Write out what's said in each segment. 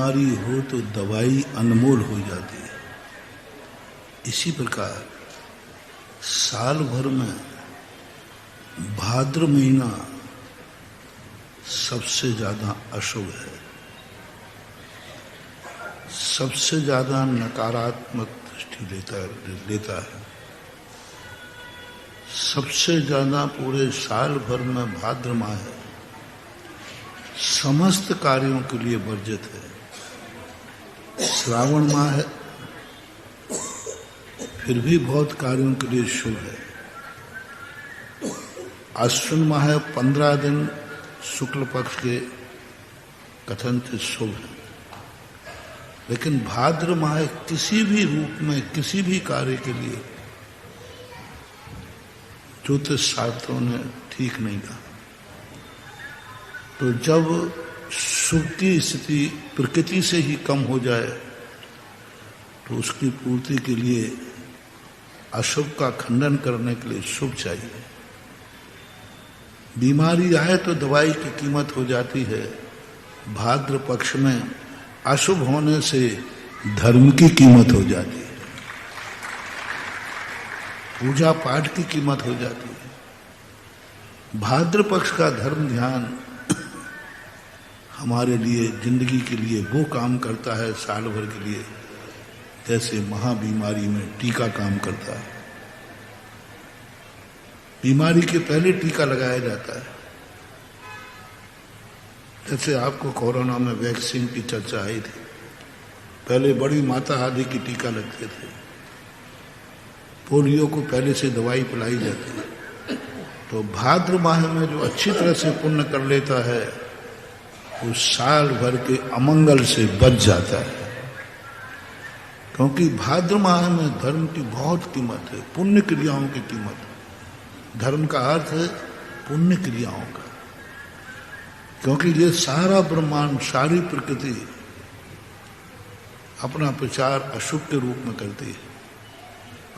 बीमारी हो तो दवाई अनमोल हो जाती है। इसी प्रकार साल भर में भाद्र महीना सबसे ज्यादा अशुभ है, सबसे ज्यादा नकारात्मक दृष्टि देता है। सबसे ज्यादा पूरे साल भर में भाद्र माह है, समस्त कार्यों के लिए वर्जित है। श्रावण माह है, फिर भी बहुत कार्यों के लिए शुभ है। अश्विन माह है, 15 दिन शुक्ल पक्ष के कथन से शुभ है। लेकिन भाद्र माह किसी भी रूप में किसी भी कार्य के लिए ज्योतिष शास्त्रों ने ठीक नहीं कहा। तो जब शुभ की स्थिति प्रकृति से ही कम हो जाए तो उसकी पूर्ति के लिए अशुभ का खंडन करने के लिए शुभ चाहिए। बीमारी आए तो दवाई की कीमत हो जाती है। भाद्र पक्ष में अशुभ होने से धर्म की कीमत हो जाती है, पूजा पाठ की कीमत हो जाती है। भाद्र पक्ष का धर्म ध्यान हमारे लिए जिंदगी के लिए वो काम करता है साल भर के लिए, जैसे महाबीमारी में टीका काम करता है। बीमारी के पहले टीका लगाया जाता है। जैसे आपको कोरोना में वैक्सीन की चर्चा आई थी, पहले बड़ी माता आदि की टीका लगते थे। पोलियो को पहले से दवाई पिलाई जाती है। तो भाद्र माह में जो अच्छी तरह से पुण्य कर लेता है वो साल भर के अमंगल से बच जाता है। क्योंकि भाद्र माह में धर्म की बहुत कीमत है, पुण्य क्रियाओं की कीमत। धर्म का अर्थ है पुण्य क्रियाओं का, क्योंकि ये सारा ब्रह्मांड, सारी प्रकृति अपना प्रचार अशुभ के रूप में करती है।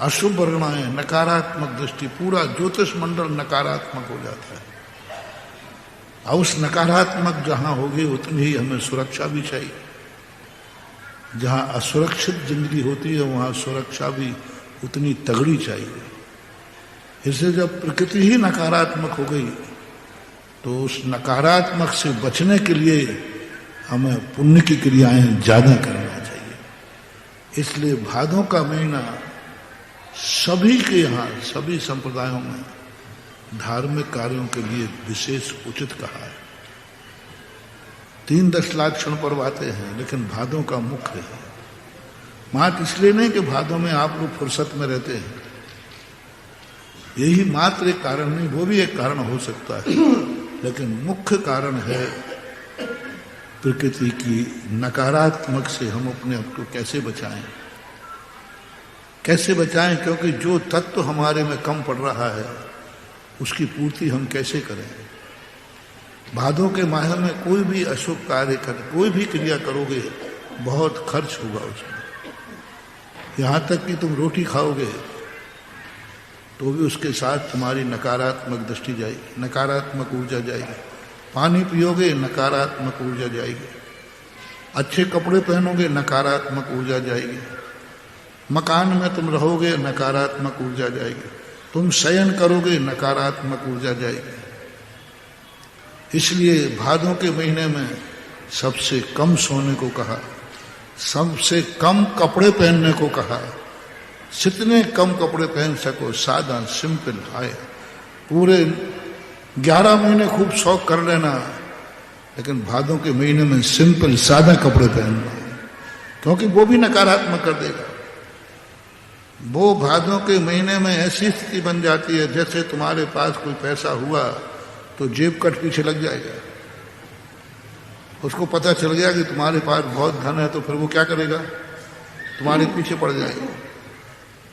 अशुभ वर्णाएं, नकारात्मक दृष्टि, पूरा ज्योतिष मंडल नकारात्मक हो जाता है। और उस नकारात्मक जहां होगी उतनी ही हमें सुरक्षा भी चाहिए। जहां असुरक्षित जिंदगी होती है वहां सुरक्षा भी उतनी तगड़ी चाहिए। इससे जब प्रकृति ही नकारात्मक हो गई तो उस नकारात्मक से बचने के लिए हमें पुण्य की क्रियाएं ज्यादा करना चाहिए। इसलिए भादों का महीना सभी के यहाँ, सभी संप्रदायों में धार्मिक कार्यों के लिए विशेष उचित कहा है। 3 दशलाक्षण पर्व आते हैं, लेकिन भादों का मुख्य है। मात्र इसलिए नहीं कि भादों में आप लोग फुर्सत में रहते हैं, यही मात्र एक कारण नहीं, वो भी एक कारण हो सकता है, लेकिन मुख्य कारण है प्रकृति की नकारात्मक से हम अपने आप को कैसे बचाएं। कैसे बचाएं, क्योंकि जो तत्व हमारे में कम पड़ रहा है उसकी पूर्ति हम कैसे करें। भादों के माह में कोई भी अशुभ कार्य कर, कोई भी क्रिया करोगे बहुत खर्च होगा उसमें। यहां तक कि तुम रोटी खाओगे तो भी उसके साथ तुम्हारी नकारात्मक दृष्टि जाएगी, नकारात्मक ऊर्जा जाएगी। पानी पियोगे नकारात्मक ऊर्जा जाएगी। अच्छे कपड़े पहनोगे नकारात्मक ऊर्जा जाएगी। मकान में तुम रहोगे नकारात्मक ऊर्जा जाएगी। तुम शयन करोगे नकारात्मक ऊर्जा जाएगी। इसलिए भादों के महीने में सबसे कम सोने को कहा, सबसे कम कपड़े पहनने को कहा। जितने कम कपड़े पहन सको, सादा सिंपल हाय। पूरे 11 महीने खूब शौक कर लेना, लेकिन भादों के महीने में सिंपल सादा कपड़े पहनना, क्योंकि वो भी नकारात्मक कर देगा। वो भादों के महीने में ऐसी स्थिति बन जाती है जैसे तुम्हारे पास कोई पैसा हुआ तो जेब कट पीछे लग जाएगा। उसको पता चल गया कि तुम्हारे पास बहुत धन है तो फिर वो क्या करेगा, तुम्हारे पीछे पड़ जाएगा।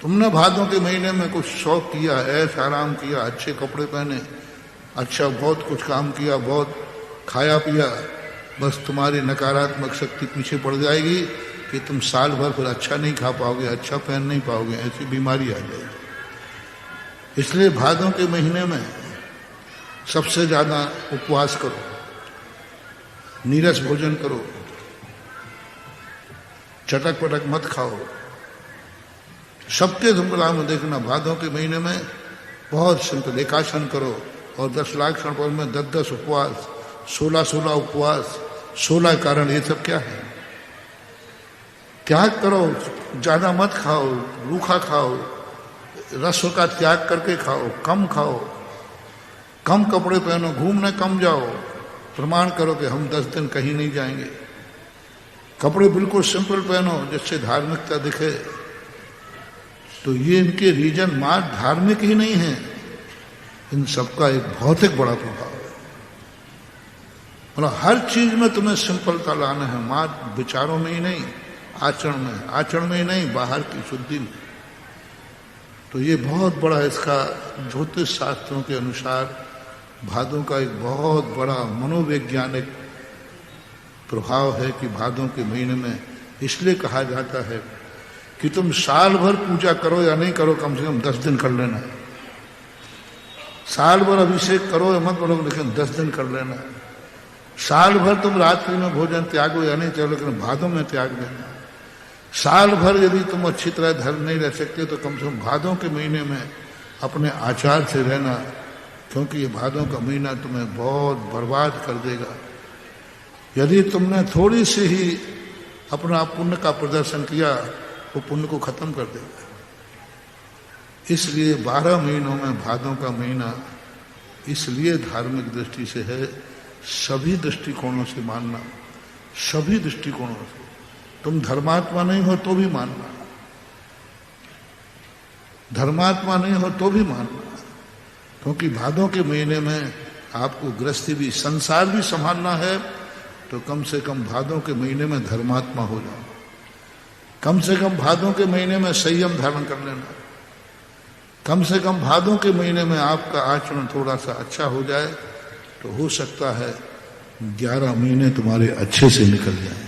तुमने भादों के महीने में कुछ शौक किया, ऐश आराम किया, अच्छे कपड़े पहने, अच्छा बहुत कुछ काम किया, बहुत खाया पिया, बस तुम्हारी नकारात्मक शक्ति पीछे पड़ जाएगी कि तुम साल भर फिर अच्छा नहीं खा पाओगे, अच्छा पहन नहीं पाओगे, ऐसी बीमारी आ जाएगी। इसलिए भादों के महीने में सबसे ज्यादा उपवास करो, नीरस भोजन करो, चटक पटक मत खाओ। सबके संप्रदाय में देखना, भादों के महीने में बहुत सिंपल एकासन करो और 10 लाख क्षण में 10-10 उपवास, 16-16 उपवास, 16 कारण। ये सब क्या है? त्याग करो, ज्यादा मत खाओ, रूखा खाओ, रस का त्याग करके खाओ, कम खाओ, कम कपड़े पहनो, घूमने कम जाओ। प्रमाण करो कि हम 10 दिन कहीं नहीं जाएंगे। कपड़े बिल्कुल सिंपल पहनो जिससे धार्मिकता दिखे। तो ये इनके रीजन मात्र धार्मिक ही नहीं है, इन सबका एक भौतिक बड़ा प्रभाव है। मतलब हर चीज में तुम्हें सिंपलता लाना है, मात्र विचारों में ही नहीं, आचरण में ही नहीं, बाहर की शुद्धि में। तो ये बहुत बड़ा इसका ज्योतिष शास्त्रों के अनुसार भादों का एक बहुत बड़ा मनोवैज्ञानिक प्रभाव है कि भादों के महीने में इसलिए कहा जाता है कि तुम साल भर पूजा करो या नहीं करो, कम से कम 10 दिन कर लेना। साल भर अभिषेक करो या मत करो, लेकिन 10 दिन कर लेना। साल भर तुम रात्रि में भोजन त्यागो या नहीं त्यागो, लेकिन भादों में त्याग देना। साल भर यदि तुम अच्छी तरह धर्म नहीं रह सकते तो कम से कम भादों के महीने में अपने आचार से रहना, क्योंकि ये भादों का महीना तुम्हें बहुत बर्बाद कर देगा। यदि तुमने थोड़ी सी ही अपना पुण्य का प्रदर्शन किया, वो पुण्य को खत्म कर देगा। इसलिए 12 महीनों में भादों का महीना इसलिए धार्मिक दृष्टि से है, सभी दृष्टिकोणों से मानना, सभी दृष्टिकोणों से। तुम धर्मात्मा नहीं हो तो भी मानना, धर्मात्मा नहीं हो तो भी मानना, क्योंकि भादों के महीने में आपको गृहस्थी भी, संसार भी संभालना है। तो कम से कम भादों के महीने में धर्मात्मा हो जाओ। कम से कम भादों के महीने में संयम धारण कर लेना। कम से कम भादों के महीने में आपका आचरण थोड़ा सा अच्छा हो जाए, तो हो सकता है 11 महीने तुम्हारे अच्छे से निकल जाए।